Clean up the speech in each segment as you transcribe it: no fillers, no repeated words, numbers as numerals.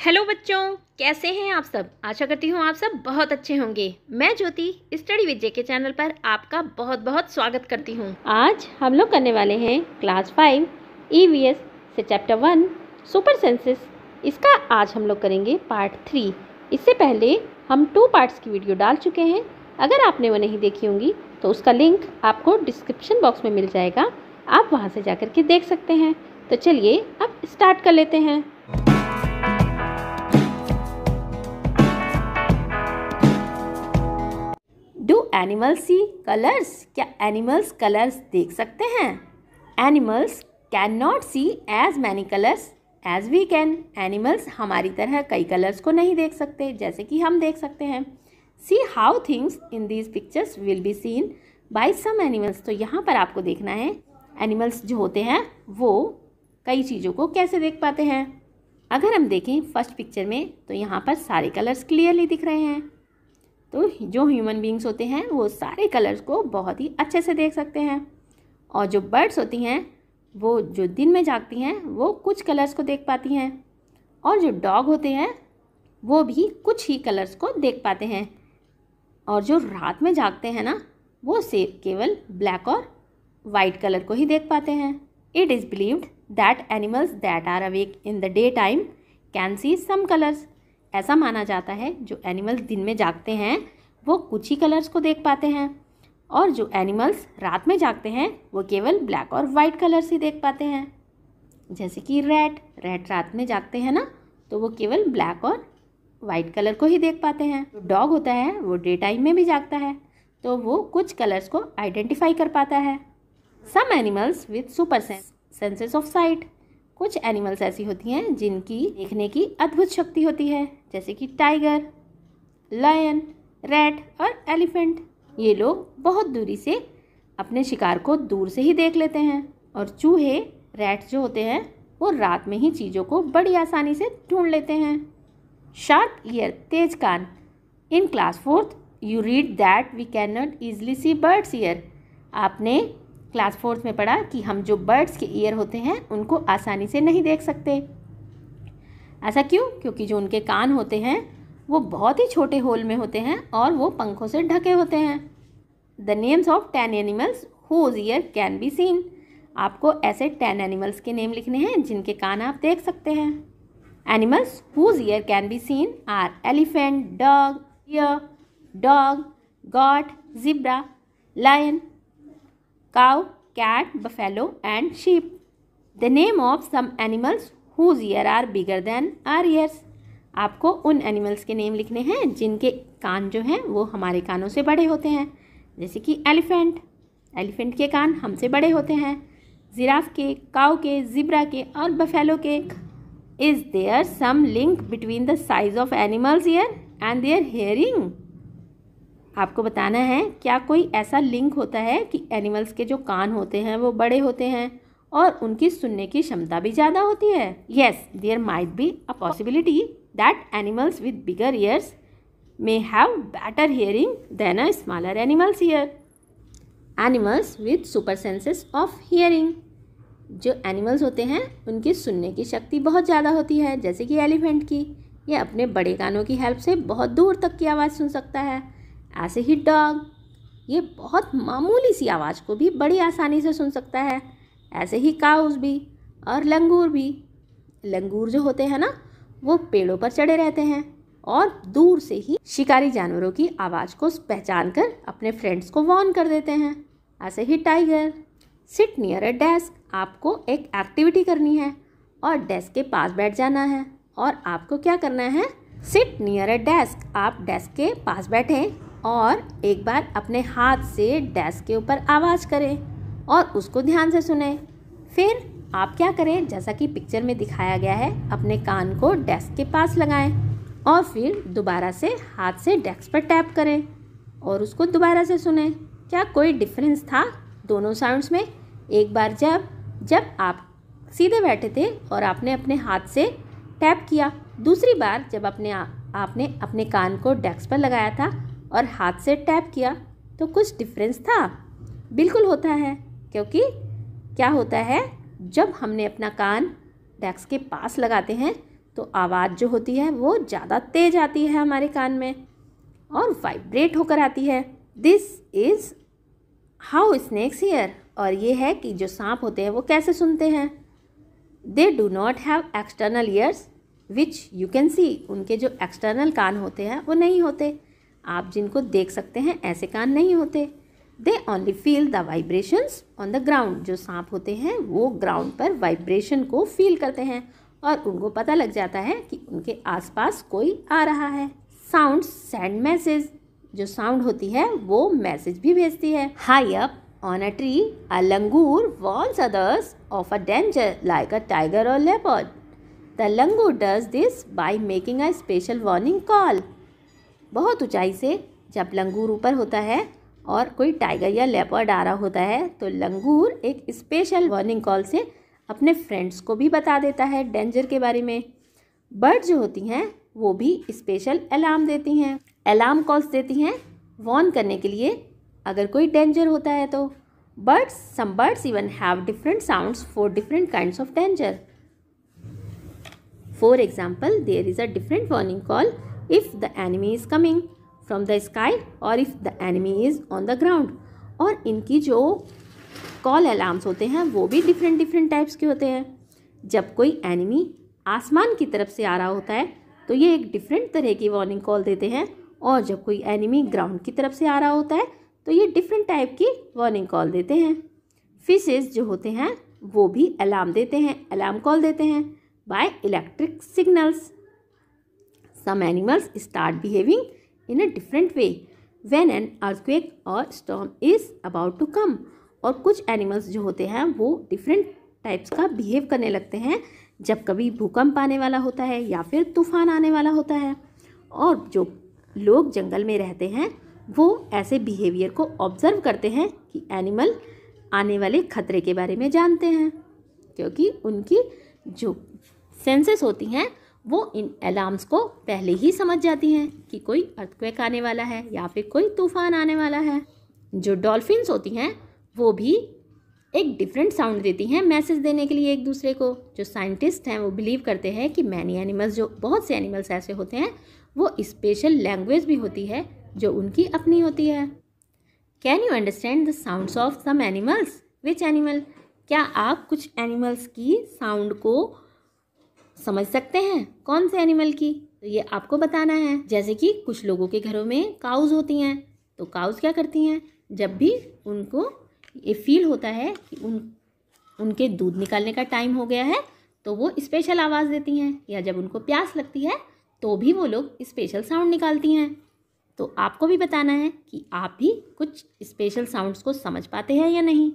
Hello बच्चों, कैसे हैं आप सब। आशा करती हूँ आप सब बहुत अच्छे होंगे। मैं ज्योति स्टडी विद जे के चैनल पर आपका बहुत बहुत स्वागत करती हूँ। आज हम लोग करने वाले हैं क्लास 5 EVS से चैप्टर 1 सुपर सेंसेस। इसका आज हम लोग करेंगे पार्ट 3। इससे पहले हम 2 पार्ट्स की वीडियो डाल चुके हैं। अगर आपने वो नहीं देखी होंगी तो उसका लिंक आपको डिस्क्रिप्शन बॉक्स में मिल जाएगा, आप वहाँ से जाकर के देख सकते हैं। तो चलिए अब स्टार्ट कर लेते हैं। Do animals see colours? क्या एनिमल्स कलर्स देख सकते हैं? Animals can not see as many colours as we can. Animals हमारी तरह कई कलर्स को नहीं देख सकते जैसे कि हम देख सकते हैं। See how things in these pictures will be seen by some animals. तो यहाँ पर आपको देखना है एनिमल्स जो होते हैं वो कई चीज़ों को कैसे देख पाते हैं। अगर हम देखें फर्स्ट पिक्चर में तो यहाँ पर सारे कलर्स क्लियरली दिख रहे हैं। तो जो ह्यूमन बींग्स होते हैं वो सारे कलर्स को बहुत ही अच्छे से देख सकते हैं। और जो बर्ड्स होती हैं वो जो दिन में जागती हैं वो कुछ कलर्स को देख पाती हैं। और जो डॉग होते हैं वो भी कुछ ही कलर्स को देख पाते हैं। और जो रात में जागते हैं ना वो सिर्फ केवल ब्लैक और वाइट कलर को ही देख पाते हैं। It is believed that animals that are awake in the day time can see some colours. ऐसा माना जाता है जो एनिमल्स दिन में जागते हैं वो कुछ ही कलर्स को देख पाते हैं, और जो एनिमल्स रात में जागते हैं वो केवल ब्लैक और वाइट कलर्स ही देख पाते हैं। जैसे कि रैट रात में जागते हैं ना तो वो केवल ब्लैक और वाइट कलर को ही देख पाते हैं। डॉग होता है वो डे टाइम में भी जागता है तो वो कुछ कलर्स को आइडेंटिफाई कर पाता है। Some animals with super senses of sight. कुछ एनिमल्स ऐसी होती हैं जिनकी देखने की अद्भुत शक्ति होती है, जैसे कि टाइगर, लायन, रैट और एलिफेंट। ये लोग बहुत दूरी से अपने शिकार को दूर से ही देख लेते हैं। और चूहे, रैट जो होते हैं वो रात में ही चीज़ों को बड़ी आसानी से ढूंढ लेते हैं। शार्प ईयर, तेज कान। In class 4th you read that we can not easily see birds ear. आपने क्लास 4th में पढ़ा कि हम जो बर्ड्स के ईयर होते हैं उनको आसानी से नहीं देख सकते। ऐसा क्यों? क्योंकि जो उनके कान होते हैं वो बहुत ही छोटे होल में होते हैं और वो पंखों से ढके होते हैं। The names of 10 animals whose ear can be seen. आपको ऐसे 10 एनिमल्स के नेम लिखने हैं जिनके कान आप देख सकते हैं। Animals whose ear can be seen are elephant, dog, deer, dog, goat, zebra, lion, cow, cat, buffalo and sheep. The name of some animals whose ears are bigger than our ears. आपको उन animals के name लिखने हैं जिनके कान जो हैं वो हमारे कानों से बड़े होते हैं। जैसे कि एलिफेंट के कान हमसे बड़े होते हैं, जिराफ के, काऊ के, ज़ेब्रा के और बफेलो के। Is there some link between the size of animals' ear and their hearing? आपको बताना है क्या कोई ऐसा लिंक होता है कि एनिमल्स के जो कान होते हैं वो बड़े होते हैं और उनकी सुनने की क्षमता भी ज़्यादा होती है। Yes, there might be a possibility that animals with bigger ears may have better hearing than a smaller animals ear. Animals with super senses of hearing. जो एनिमल्स होते हैं उनकी सुनने की शक्ति बहुत ज़्यादा होती है, जैसे कि एलिफेंट की। ये अपने बड़े कानों की हेल्प से बहुत दूर तक की आवाज़ सुन सकता है। ऐसे ही डॉग, ये बहुत मामूली सी आवाज़ को भी बड़ी आसानी से सुन सकता है। ऐसे ही काउस भी और लंगूर भी। लंगूर जो होते हैं ना वो पेड़ों पर चढ़े रहते हैं और दूर से ही शिकारी जानवरों की आवाज़ को पहचान कर अपने फ्रेंड्स को वार्न कर देते हैं। ऐसे ही tiger. Sit near a desk. आपको एक एक्टिविटी करनी है और डेस्क के पास बैठ जाना है। और आपको क्या करना है? Seat near a desk. आप डेस्क के पास बैठें और एक बार अपने हाथ से डेस्क के ऊपर आवाज़ करें और उसको ध्यान से सुने। फिर आप क्या करें, जैसा कि पिक्चर में दिखाया गया है, अपने कान को डेस्क के पास लगाएं और फिर दोबारा से हाथ से डेस्क पर टैप करें और उसको दोबारा से सुने। क्या कोई डिफरेंस था दोनों साउंड्स में? एक बार जब आप सीधे बैठे थे और आपने अपने हाथ से टैप किया, दूसरी बार जब आपने अपने कान को डेस्क पर लगाया था और हाथ से टैप किया तो कुछ डिफरेंस था? बिल्कुल होता है, क्योंकि क्या होता है जब हमने अपना कान डेस्क के पास लगाते हैं तो आवाज़ जो होती है वो ज़्यादा तेज़ आती है हमारे कान में और वाइब्रेट होकर आती है। This is how snakes hear. और ये है कि जो सांप होते हैं वो कैसे सुनते हैं। They do not have external years which you can see. उनके जो एक्सटर्नल कान होते हैं वो नहीं होते, आप जिनको देख सकते हैं ऐसे कान नहीं होते। They only feel the vibrations on the ground. जो सांप होते हैं वो ग्राउंड पर वाइब्रेशन को फील करते हैं और उनको पता लग जाता है कि उनके आसपास कोई आ रहा है। Sound send message. जो साउंड होती है वो मैसेज भी भेजती है। High up on a tree a langur warns others of a danger like a tiger और leopard. The langur does this by making a special warning call. बहुत ऊंचाई से जब लंगूर ऊपर होता है और कोई टाइगर या लेपर्ड आ रहा होता है तो लंगूर एक स्पेशल वार्निंग कॉल से अपने फ्रेंड्स को भी बता देता है डेंजर के बारे में। बर्ड जो होती हैं वो भी स्पेशल अलार्म देती हैं, अलार्म कॉल्स देती हैं वार्न करने के लिए अगर कोई डेंजर होता है तो। Some birds even have different sounds for different kinds of danger. For example, there is a different warning call if the enemy is coming from the sky और if the enemy is on the ground. और इनकी जो call alarms होते हैं वो भी different types के होते हैं। जब कोई एनिमी आसमान की तरफ से आ रहा होता है तो ये एक डिफरेंट तरह की वार्निंग कॉल देते हैं, और जब कोई एनिमी ग्राउंड की तरफ से आ रहा होता है तो ये डिफरेंट टाइप की वार्निंग कॉल देते हैं। फिशेस जो होते हैं वो भी अलार्म देते हैं, अलार्म कॉल देते हैं by electric signals. Some animals start behaving in a different way when an earthquake or storm is about to come। और कुछ एनिमल्स जो होते हैं वो डिफरेंट टाइप्स का बिहेव करने लगते हैं जब कभी भूकंप आने वाला होता है या फिर तूफान आने वाला होता है। और जो लोग जंगल में रहते हैं वो ऐसे बिहेवियर को ऑब्जर्व करते हैं कि एनिमल आने वाले खतरे के बारे में जानते हैं, क्योंकि उनकी जो सेंसेस होती हैं वो इन अलार्म्स को पहले ही समझ जाती हैं कि कोई अर्थक्वेक आने वाला है या फिर कोई तूफान आने वाला है। जो डॉल्फिन्स होती हैं वो भी एक डिफरेंट साउंड देती हैं मैसेज देने के लिए एक दूसरे को। जो साइंटिस्ट हैं वो बिलीव करते हैं कि मैनी एनिमल्स, जो बहुत से एनिमल्स ऐसे होते हैं, वो स्पेशल लैंग्वेज भी होती है जो उनकी अपनी होती है। Can you understand the sounds of some animals? Which animal? क्या आप कुछ एनिमल्स की साउंड को समझ सकते हैं? कौन से एनिमल की? तो ये आपको बताना है। जैसे कि कुछ लोगों के घरों में काउज होती हैं, तो काउज क्या करती हैं, जब भी उनको ये फील होता है कि उनके दूध निकालने का टाइम हो गया है तो वो स्पेशल आवाज़ देती हैं, या जब उनको प्यास लगती है तो भी वो लोग स्पेशल साउंड निकालती हैं। तो आपको भी बताना है कि आप भी कुछ स्पेशल साउंड्स को समझ पाते हैं या नहीं।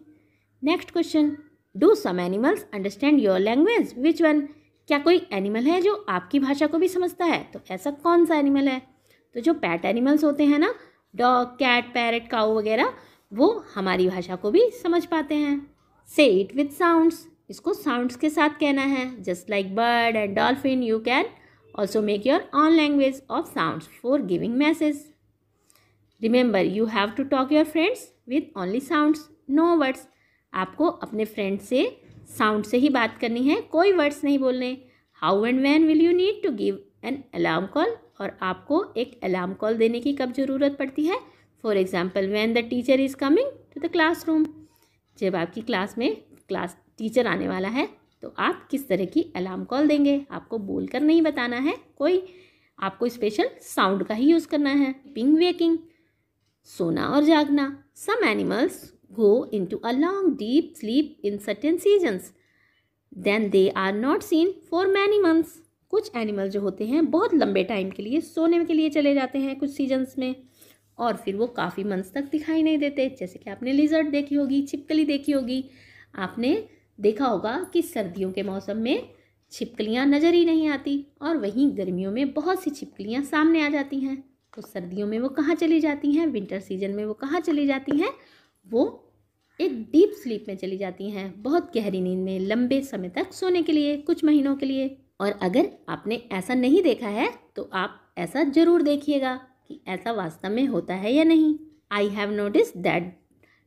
Next question, do some animals understand your language? Which one? क्या कोई एनिमल है जो आपकी भाषा को भी समझता है? तो ऐसा कौन सा एनिमल है? तो जो पेट एनिमल्स होते हैं ना, डॉग, कैट, पैरट, काऊ वगैरह, वो हमारी भाषा को भी समझ पाते हैं। Say it with sounds. इसको साउंड्स के साथ कहना है। Just like bird and dolphin, you can also make your own language of sounds for giving message. Remember, you have to talk your friends with only sounds, no words. आपको अपने friend से sound से ही बात करनी है, कोई words नहीं बोलने। How and when will you need to give an alarm call? और आपको एक अलार्म कॉल देने की कब ज़रूरत पड़ती है? For example, when the teacher is coming to the classroom. जब आपकी क्लास में टीचर आने वाला है तो आप किस तरह की अलार्म कॉल देंगे? आपको बोलकर नहीं बताना है, कोई आपको स्पेशल साउंड का ही यूज़ करना है। पिंग वेकिंग, सोना और जागना। Some animals go into a long deep sleep in certain seasons, then they are not seen for many months। कुछ एनिमल जो होते हैं बहुत लंबे टाइम के लिए सोने के लिए चले जाते हैं कुछ सीजन्स में, और फिर वो काफ़ी मंथ्स तक दिखाई नहीं देते। जैसे कि आपने लिजर्ड देखी होगी, छिपकली देखी होगी। आपने देखा होगा कि सर्दियों के मौसम में छिपकलियाँ नज़र ही नहीं आती, और वहीं गर्मियों में बहुत सी छिपकलियाँ सामने आ जाती हैं। तो सर्दियों में वो कहाँ चली जाती हैं, विंटर सीजन में वो कहाँ चली जाती हैं? वो एक डीप स्लीप में चली जाती हैं, बहुत गहरी नींद में, लंबे समय तक सोने के लिए, कुछ महीनों के लिए। और अगर आपने ऐसा नहीं देखा है तो आप ऐसा ज़रूर देखिएगा कि ऐसा वास्तव में होता है या नहीं। I have noticed that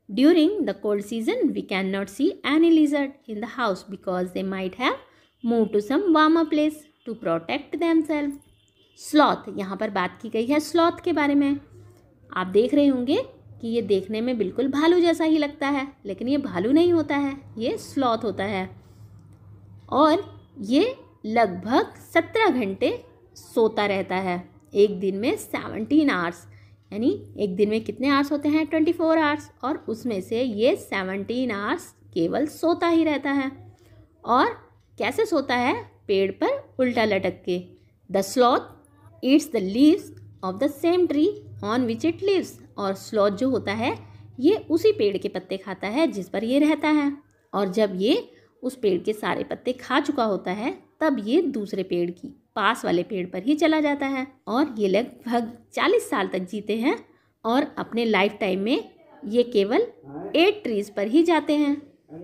during the cold season we can not see any lizard in the house because they might have move to some warmer place. To protect themselves. Sloth, यहाँ पर बात की गई है स्लॉथ के बारे में। आप देख रहे होंगे कि ये देखने में बिल्कुल भालू जैसा ही लगता है, लेकिन ये भालू नहीं होता है, ये स्लॉथ होता है। और ये लगभग 17 घंटे सोता रहता है। एक दिन में 17 आवर्स, यानी एक दिन में कितने आवर्स होते हैं? 24 आवर्स, और उसमें से ये 17 आवर्स केवल सोता ही रहता है। और कैसे सोता है? पेड़ पर उल्टा लटक के। The sloth eats the leaves of the same tree on which it lives. और स्लॉथ जो होता है ये उसी पेड़ के पत्ते खाता है जिस पर ये रहता है। और जब ये उस पेड़ के सारे पत्ते खा चुका होता है तब ये दूसरे पेड़ की पास वाले पेड़ पर ही चला जाता है। और ये लगभग 40 साल तक जीते हैं। और अपने लाइफ टाइम में ये केवल 8 ट्रीज पर ही जाते हैं।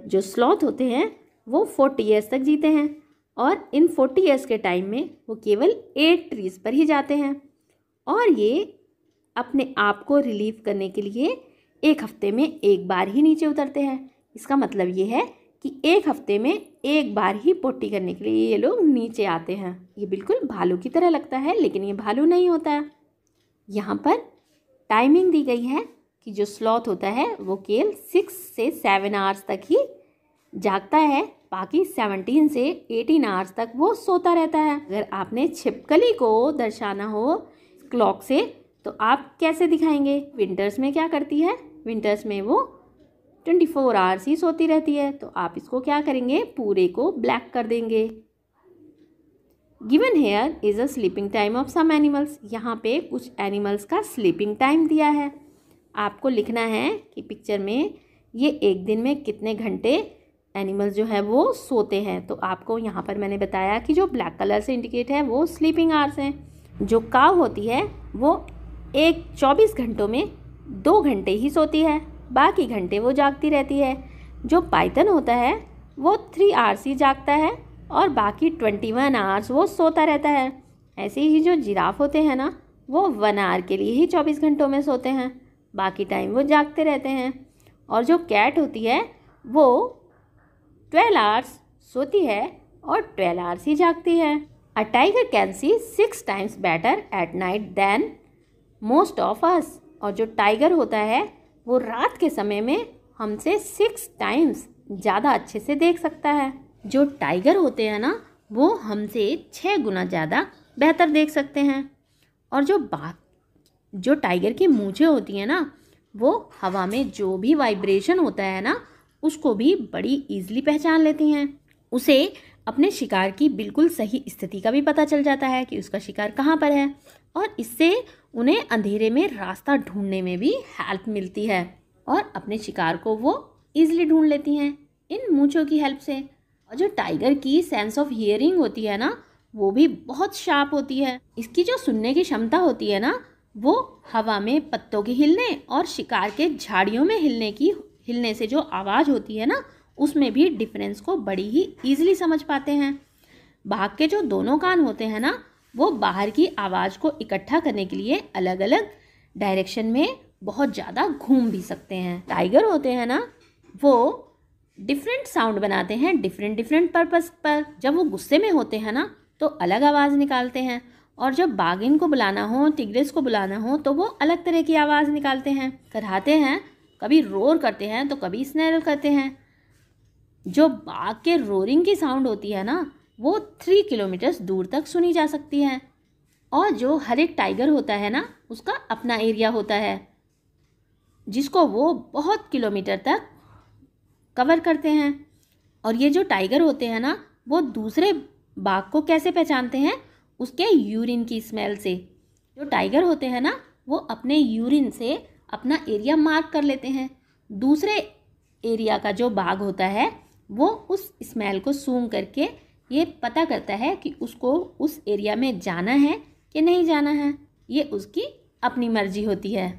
जो स्लॉथ होते हैं वो 40 ईयर्स तक जीते हैं, और इन 40 ईयर्स के टाइम में वो केवल 8 ट्रीज पर ही जाते हैं। और ये अपने आप को रिलीव करने के लिए एक हफ्ते में एक बार ही नीचे उतरते हैं। इसका मतलब ये है कि एक हफ्ते में एक बार ही पोटी करने के लिए ये लोग नीचे आते हैं। ये बिल्कुल भालू की तरह लगता है, लेकिन ये भालू नहीं होता है। यहाँ पर टाइमिंग दी गई है कि जो स्लॉथ होता है वो केवल 6 से 7 आवर्स तक ही जागता है, बाकी 17 से 18 आवर्स तक वो सोता रहता है। अगर आपने छिपकली को दर्शाना हो क्लॉक से तो आप कैसे दिखाएंगे? विंटर्स में क्या करती है? विंटर्स में वो 24 आवर्स ही सोती रहती है, तो आप इसको क्या करेंगे? पूरे को ब्लैक कर देंगे। Given here is a sleeping time of some animals. यहाँ पे कुछ एनिमल्स का स्लीपिंग टाइम दिया है। आपको लिखना है कि पिक्चर में ये एक दिन में कितने घंटे एनिमल्स जो है वो सोते हैं। तो आपको यहाँ पर मैंने बताया कि जो ब्लैक कलर से इंडिकेट है वो स्लीपिंग आवर्स हैं। जो काव होती है वो 24 घंटों में 2 घंटे ही सोती है, बाकी घंटे वो जागती रहती है। जो पाइथन होता है वो 3 आवर्स ही जागता है और बाकी 21 आवर्स वो सोता रहता है। ऐसे ही जो जिराफ होते हैं ना वो 1 आवर के लिए ही 24 घंटों में सोते हैं, बाकी टाइम वो जागते रहते हैं। और जो कैट होती है वो 12 आवर्स सोती है और 12 आवर्स ही जागती है। A tiger can see 6 times better at night than most of us. और जो टाइगर होता है वो रात के समय में हमसे 6 टाइम्स ज़्यादा अच्छे से देख सकता है। जो टाइगर होते हैं ना वो हमसे 6 गुना ज़्यादा बेहतर देख सकते हैं। और जो टाइगर की मूंछें होती हैं ना वो हवा में जो भी वाइब्रेशन होता है ना उसको भी बड़ी ईजिली पहचान लेती हैं। उसे अपने शिकार की बिल्कुल सही स्थिति का भी पता चल जाता है कि उसका शिकार कहाँ पर है, और इससे उन्हें अंधेरे में रास्ता ढूंढने में भी हेल्प मिलती है और अपने शिकार को वो ईजिली ढूंढ लेती हैं इन मूंछों की हेल्प से। और जो टाइगर की सेंस ऑफ हियरिंग होती है ना वो भी बहुत शार्प होती है। इसकी जो सुनने की क्षमता होती है ना वो हवा में पत्तों के हिलने और शिकार के झाड़ियों में हिलने से जो आवाज़ होती है ना उसमें भी डिफरेंस को बड़ी ही ईजिली समझ पाते हैं। बाघ के जो दोनों कान होते हैं ना वो बाहर की आवाज़ को इकट्ठा करने के लिए अलग अलग डायरेक्शन में बहुत ज़्यादा घूम भी सकते हैं। टाइगर होते हैं ना वो डिफरेंट साउंड बनाते हैं डिफरेंट पर्पस पर। जब वो गुस्से में होते हैं ना तो अलग आवाज़ निकालते हैं, और जब बाघिन को बुलाना हो, टिग्रिस को बुलाना हो तो वो अलग तरह की आवाज़ निकालते हैं, कराहते हैं, कभी रोर करते हैं तो कभी स्नैरल करते हैं। जो बाघ के रोरिंग की साउंड होती है ना वो 3 किलोमीटर दूर तक सुनी जा सकती है। और जो हर एक टाइगर होता है ना उसका अपना एरिया होता है जिसको वो बहुत किलोमीटर तक कवर करते हैं। और ये जो टाइगर होते हैं ना वो दूसरे बाघ को कैसे पहचानते हैं? उसके यूरिन की स्मेल से। जो टाइगर होते हैं ना वो अपने यूरिन से अपना एरिया मार्क कर लेते हैं। दूसरे एरिया का जो बाघ होता है वो उस स्मेल को सूंघ करके ये पता करता है कि उसको उस एरिया में जाना है कि नहीं जाना है। ये उसकी अपनी मर्जी होती है।